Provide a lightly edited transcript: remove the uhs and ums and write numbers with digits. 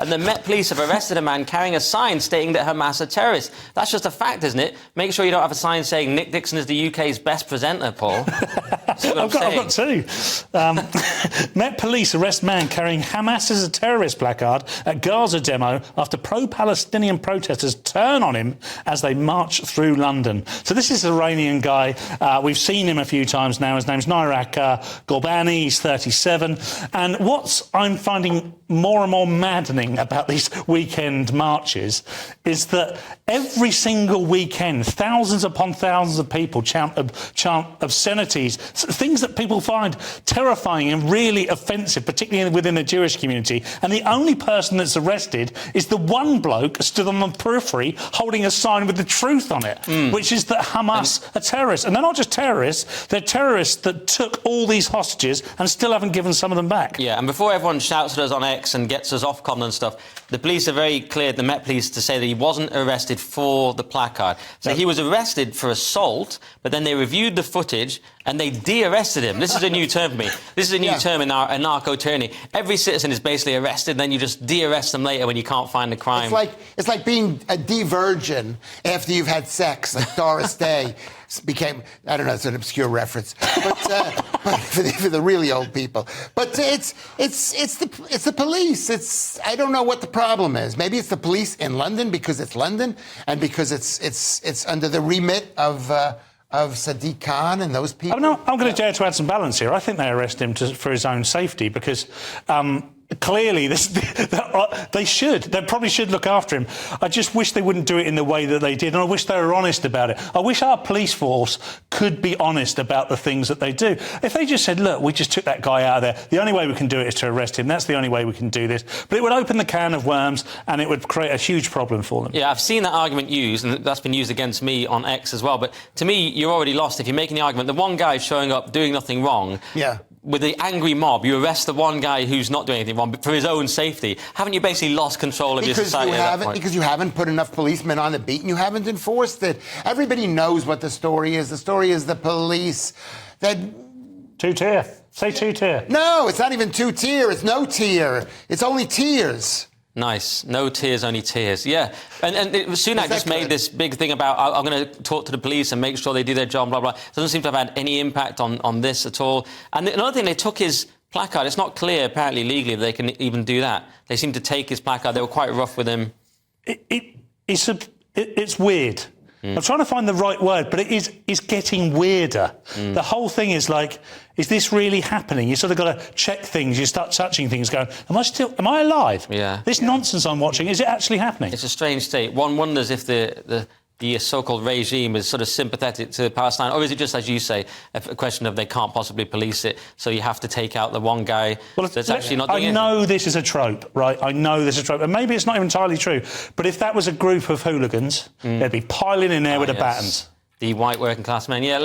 And the Met Police have arrested a man carrying a sign stating that Hamas are terrorists. That's just a fact, isn't it? Make sure you don't have a sign saying Nick Dixon is the UK's best presenter, Paul. I've got two. Met Police arrest man carrying Hamas as a terrorist placard at Gaza demo after pro-Palestinian protesters turn on him as they march through London. So this is an Iranian guy. We've seen him a few times now. His name's Nairak Gorbani. He's 37. And what I'm finding more and more maddening about these weekend marches is that every single weekend, thousands upon thousands of people chant obscenities, things that people find terrifying and really offensive, particularly within the Jewish community. And the only person that's arrested is the one bloke stood on the periphery holding a sign with the truth on it, which is that Hamas are terrorists. And they're not just terrorists, they're terrorists that took all these hostages and still haven't given some of them back. Yeah, and before everyone shouts at us on X and gets us Ofcom and stuff, the police are very clear, the Met Police, to say that he wasn't arrested for the placard. So he was arrested for assault, but then they reviewed the footage and they de-arrested him. This is a new term for me. This is a new term in our narco-tyranny. Every citizen is basically arrested, then you just de-arrest them later when you can't find the crime. It's like being a de-virgin after you've had sex, like Doris Day became, I don't know, it's an obscure reference, but for the really old people. But it's the police. I don't know what the problem is. Maybe it's the police in London because it's London and because it's under the remit of Sadiq Khan and those people. I'm going to dare to add some balance here. I think they arrest him for his own safety because clearly they probably should look after him. I just wish they wouldn't do it in the way that they did, and I wish they were honest about it. I wish our police force could be honest about the things that they do. If they just said, look, we just took that guy out of there, the only way we can do it is to arrest him, that's the only way we can do this. But it would open the can of worms and it would create a huge problem for them. Yeah, I've seen that argument used, and that's been used against me on X as well. But to me, you're already lost if you're making the argument. The one guy showing up doing nothing wrong. Yeah. With the angry mob, you arrest the one guy who's not doing anything wrong, but for his own safety. Haven't you basically lost control of your society at that point? Because you haven't put enough policemen on the beat and you haven't enforced it. Everybody knows what the story is. The story is the police that... Two-tier. Say two-tier. No, it's not even two-tier. It's no tier. It's only tears. Nice. No tears, only tears. Yeah. And Sunak just made this big thing about, I'm going to talk to the police and make sure they do their job, blah, blah. It doesn't seem to have had any impact on this at all. And another thing, they took his placard. It's not clear, apparently, legally, that they can even do that. They seem to take his placard. They were quite rough with him. It's weird. I'm trying to find the right word, but it's getting weirder. The whole thing is like, is this really happening? You sort of got to check things. You start touching things, going, am I alive? Yeah. This nonsense I'm watching, is it actually happening? It's a strange state. One wonders if the so-called regime is sort of sympathetic to Palestine, or is it just, as you say, a question of they can't possibly police it, so you have to take out the one guy that's actually not doing anything? I know this is a trope, right? I know this is a trope, and maybe it's not entirely true, but if that was a group of hooligans, they'd be piling in there with the batons. The white working class men, yeah.